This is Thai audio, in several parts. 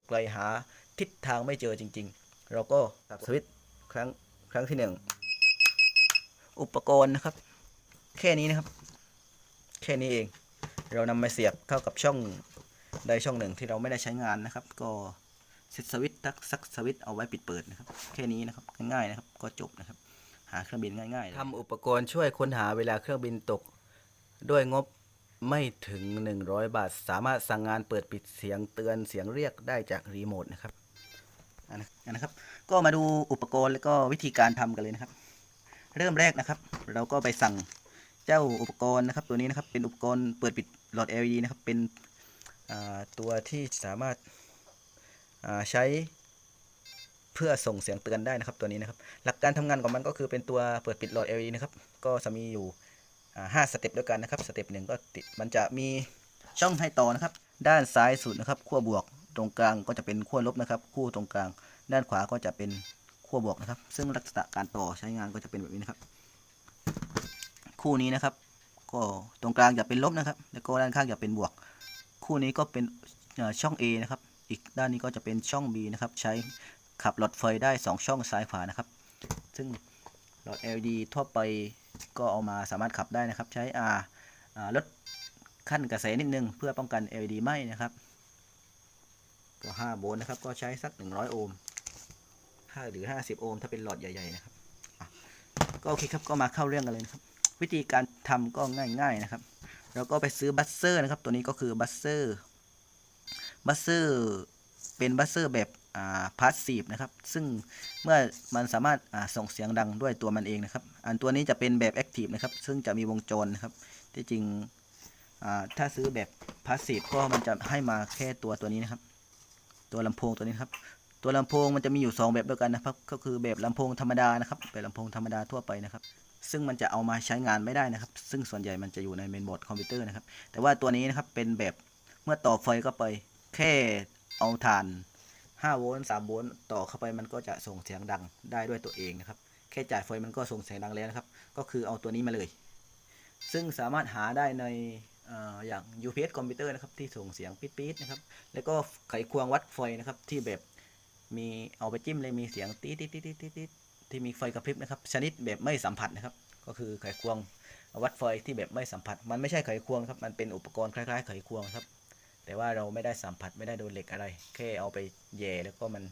ไกลหาทิศทางไม่เจอจริงๆเราก็สับสวิตช์ครั้งที่1อุปกรณ์นะครับแค่นี้นะครับแค่นี้เองเรานำมาเสียบเข้ากับช่องใดช่องหนึ่งที่เราไม่ได้ใช้งานนะครับก็เซตสวิตช์สักสวิตช์เอาไว้ปิดเปิดนะครับแค่นี้นะครับง่ายๆนะครับก็จบนะครับหาเครื่องบินง่ายๆทำอุปกรณ์ช่วยค้นหาเวลาเครื่องบินตกด้วยงบไม่ถึง100 บาทสามารถสั่งงานเปิดปิดเสียงเตือนเสียงเรียกได้จากรีโมทนะครับนะครับก็มาดูอุปกรณ์แล้วก็วิธีการทำกันเลยนะครับเริ่มแรกนะครับเราก็ไปสั่งเจ้าอุปกรณ์นะครับตัวนี้นะครับเป็นอุปกรณ์เปิดปิดหลอด LED นะครับเป็นตัวที่สามารถใช้เพื่อส่งเสียงเตือนได้นะครับตัวนี้นะครับหลักการทำงานของมันก็คือเป็นตัวเปิดปิดหลอด LED นะครับก็จะมีอยู่5 สเต็ปด้วยกันนะครับสเต็ป1ก็ติดมันจะมีช่องให้ต่อนะครับด้านซ้ายสุดนะครับขั้วบวกตรงกลางก็จะเป็นขั้วลบนะครับคู่ตรงกลางด้านขวาก็จะเป็นขั้วบวกนะครับซึ่งลักษณะการต่อใช้งานก็จะเป็นแบบนี้นะครับคู่นี้นะครับก็ตรงกลางจะเป็นลบนะครับแล้วก็ด้านข้างจะเป็นบวกคู่นี้ก็เป็นช่อง A นะครับอีกด้านนี้ก็จะเป็นช่อง B นะครับใช้ขับหลอดไฟได้2ช่องซ้ายขวานะครับซึ่งหลอด LED ทั่วไปก็เอามาสามารถขับได้นะครับใช้ลดขั้นกระแสนิดนึงเพื่อป้องกัน LED ไหม้นะครับก็5 โวลต์นะครับก็ใช้สัก100 โอห์มหรือ50 โอห์มถ้าเป็นหลอดใหญ่ๆนะครับก็โอเคครับก็มาเข้าเรื่องกันเลยนะครับวิธีการทำก็ง่ายๆนะครับเราก็ไปซื้อบัสเซอร์นะครับตัวนี้ก็คือบัสเซอร์เป็นบัสเซอร์แบบพาสซีฟนะครับซึ่งเมื่อมันสามารถส่งเสียงดังด้วยตัวมันเองนะครับอันตัวนี้จะเป็นแบบแอคทีฟนะครับซึ่งจะมีวงจรนะครับที่จริงถ้าซื้อแบบพาสซีฟก็มันจะให้มาแค่ตัวนี้นะครับตัวลำโพงตัวนี้ครับตัวลำโพงมันจะมีอยู่2แบบด้วยกันนะครับก็คือแบบลำโพงธรรมดานะครับแบบลำโพงธรรมดาทั่วไปนะครับซึ่งมันจะเอามาใช้งานไม่ได้นะครับซึ่งส่วนใหญ่มันจะอยู่ในเมนบอร์ดคอมพิวเตอร์นะครับแต่ว่าตัวนี้นะครับเป็นแบบเมื่อต่อไฟเข้าไปแค่เอาถ่าน5 โวลต์ 3 โวลต์ต่อเข้าไปมันก็จะส่งเสียงดังได้ด้วยตัวเองนะครับแค่จ่ายไฟมันก็ส่งเสียงดังแล้วนะครับก็คือเอาตัวนี้มาเลยซึ่งสามารถหาได้ในอย่าง UPS คอมพิวเตอร์นะครับที่ส่งเสียงปี๊ดๆนะครับแล้วก็ไขควงวัดไฟนะครับที่แบบมีเอาไปจิ้มเลยมีเสียงตี๊ดที่มีไฟกระพริบนะครับชนิดแบบไม่สัมผัสนะครับก็คือไขควงวัดไฟที่แบบไม่สัมผัสมันไม่ใช่ไขควงครับมันเป็นอุปกรณ์คล้ายๆไขควงครับแต่ว่าเราไม่ได้สัมผัสไม่ได้โดนเหล็กอะไรแค่เอาไปแย่แล้วก็มัน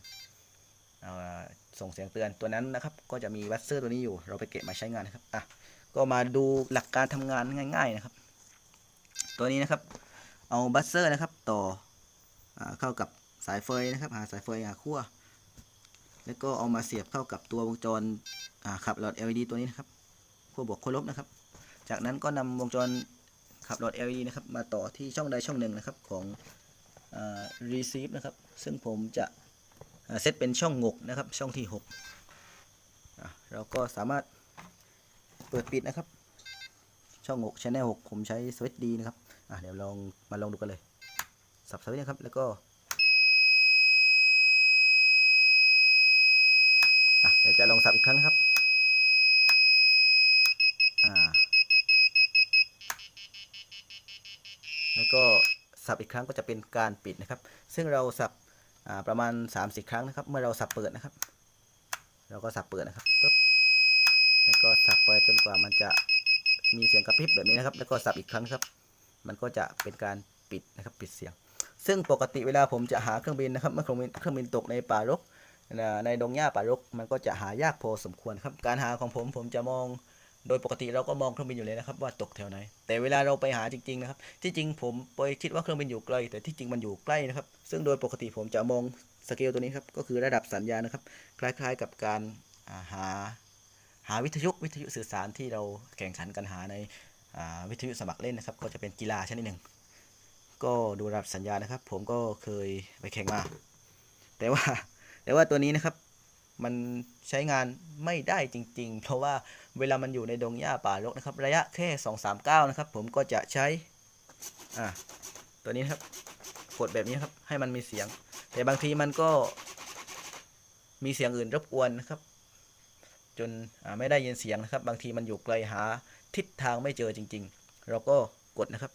ส่งเสียงเตือนตัวนั้นนะครับก็จะมีวัดเซอร์ตัวนี้อยู่เราไปเก็บมาใช้งานนะครับก็มาดูหลักการทำงานง่ายๆนะครับตัวนี้นะครับเอาบัสเซอร์นะครับต่อเข้ากับสายไฟนะครับหาสายไฟขั้วแล้วก็เอามาเสียบเข้ากับตัววงจรขับหลอด LED ตัวนี้นะครับขั้วบวกขั้วลบนะครับจากนั้นก็นำวงจรขับหลอด LED นะครับมาต่อที่ช่องใดช่องหนึ่งนะครับของreceive นะครับซึ่งผมจะเซตเป็นช่องงกนะครับช่องที่6เราก็สามารถเปิดปิดนะครับช่องงก Channel 6ผมใช้สวิตช์ดีนะครับเดี๋ยวมาลองดูกันเลยสับสวิตช์นะครับแล้วก็เดี๋ยวจะลองสับอีกครั้งนะครับแล้วก็สับอีกครั้งก็จะเป็นการปิดนะครับซึ่งเราสับประมาณ30 ครั้งนะครับเมื่อเราสับเปิดนะครับเราก็สับเปิดนะครับปึ๊บแล้วก็สับไปจนกว่ามันจะมีเสียงกระพริบแบบนี้นะครับแล้วก็สับอีกครั้งครับมันก็จะเป็นการปิดนะครับปิดเสียงซึ่งปกติเวลาผมจะหาเครื่องบินนะครับเมื่อเครื่องบินตกในป่ารกในดงหญ้าป่ารกมันก็จะหายากพอสมควรครับการหาของผมจะมองโดยปกติเราก็มองเครื่องบินอยู่เลยนะครับว่าตกแถวไหนแต่เวลาเราไปหาจริงๆนะครับที่จริงผมไปคิดว่าเครื่องบินอยู่ไกลแต่ที่จริงมันอยู่ใกล้นะครับซึ่งโดยปกติผมจะมองสเกลตัวนี้ครับก็คือระดับสัญญาณนะครับคล้ายๆกับการหาวิทยุสื่อสารที่เราแข่งขันกันหาในวิทยุสมัครเล่นนะครับก็จะเป็นกีฬาชนิดหนึ่งก็ดูระดับสัญญาณนะครับผมก็เคยไปแข่งมาแต่ว่าตัวนี้นะครับมันใช้งานไม่ได้จริงๆเพราะว่าเวลามันอยู่ในดงหญ้าป่ารกนะครับระยะแค่2-3 ก้าวนะครับผมก็จะใช้ตัวนี้นะครับกดแบบนี้ครับให้มันมีเสียงแต่บางทีมันก็มีเสียงอื่นรบกวนนะครับจนไม่ได้ยินเสียงนะครับบางทีมันอยู่ไกลหาทิศทางไม่เจอจริงๆเราก็กดนะครับ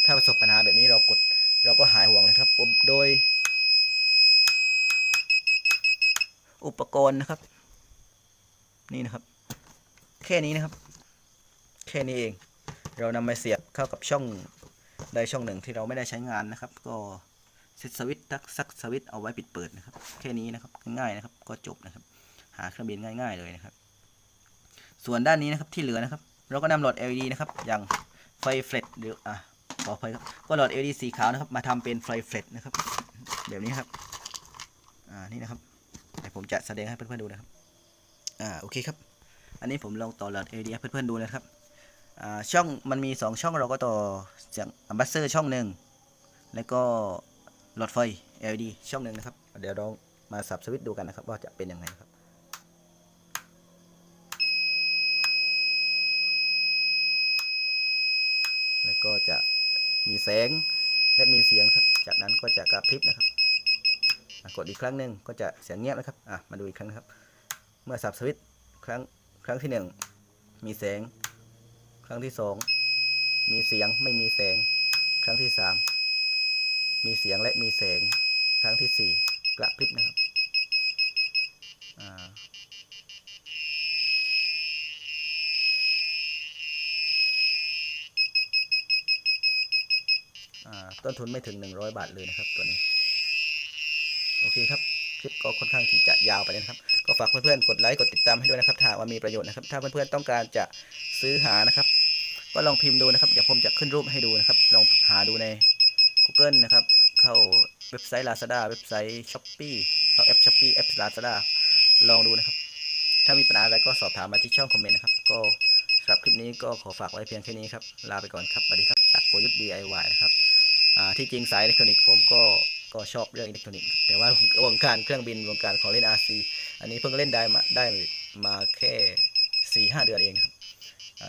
ถ้าประสบปัญหาแบบนี้เรากด เราก็หายห่วงเลยครับโดยอุปกรณ์นะครับนี่นะครับแค่นี้นะครับแค่นี้เองเรานำมาเสียบเข้ากับช่องใดช่องหนึ่งที่เราไม่ได้ใช้งานนะครับก็เซตสวิตช์ซักสวิตช์เอาไว้ปิดเปิดนะครับแค่นี้นะครับง่ายๆนะครับก็จบนะครับหาเครื่องบินง่ายๆเลยนะครับส่วนด้านนี้นะครับที่เหลือนะครับเราก็นำหลอด LED นะครับอย่างไฟเฟลชหรือขออภัยครับก็หลอด LED สีขาวนะครับมาทำเป็นไฟเฟลชนะครับแบบนี้ครับนี่นะครับเดี๋ยวผมจะแสดงให้เพื่อนๆดูนะครับโอเคครับอันนี้ผมลองต่อหลอด LED ให้เพื่อนๆดูนะครับช่องมันมี2ช่องเราก็ต่อจากบัสเซอร์ช่องหนึ่งแล้วก็หลอดไฟ LED ช่องหนึ่งนะครับเดี๋ยวเรามาสับสวิตช์ดูกันนะครับว่าจะเป็นยังไงครับแล้วก็จะมีแสงและมีเสียงครับจากนั้นก็จะกระพริบนะครับกดอีกครั้งหนึ่งก็จะเสียงเงียบนะครับมาดูอีกครั้งนะครับเมื่อสับสวิตช์ครั้งที่1มีแสงครั้งที่2มีเสียงไม่มีแสงครั้งที่3มีเสียงและมีแสงครั้งที่4กระพริบนะครับต้นทุนไม่ถึง100 บาทเลยนะครับตัวนี้โอเคครับคลิปก็ค่อนข้างที่จะยาวไปเลยครับก็ฝากเพื่อนๆกดไลค์กดติดตามให้ด้วยนะครับถ้าว่ามีประโยชน์นะครับถ้าเพื่อนๆต้องการจะซื้อหานะครับก็ลองพิมพ์ดูนะครับเดี๋ยวผมจะขึ้นรูปให้ดูนะครับลองหาดูใน Google นะครับเข้าเว็บไซต์ Lazada เว็บไซต์ Shopee เข้าแอป Shopee แอป Lazada ลองดูนะครับถ้ามีปัญหาอะไรก็สอบถามมาที่ช่องคอมเมนต์นะครับก็สำหรับคลิปนี้ก็ขอฝากไว้เพียงแค่นี้ครับลาไปก่อนครับสวัสดีครับจากโกยุทธ DIY นะครับที่จริงสายอิเล็กทรอนิกส์ผมก็ชอบเรื่องอิเล็กทรอนิกส์แต่ว่าวงการเครื่องบินวงการของเล่น RC อันนี้เพิ่งเล่นได้มาแค่ 4-5 เดือนเองครับ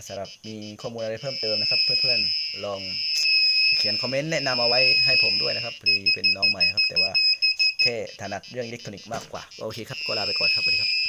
สำหรับมีข้อมูลอะไรเพิ่มเติมนะครับเพื่อนๆลองเขียนคอมเมนต์แนะนำเอาไว้ให้ผมด้วยนะครับพอดีเป็นน้องใหม่ครับแต่ว่าแค่ถนัดเรื่องอิเล็กทรอนิกส์มากกว่าโอเคครับก็ลาไปก่อนครับสวัสดีครับ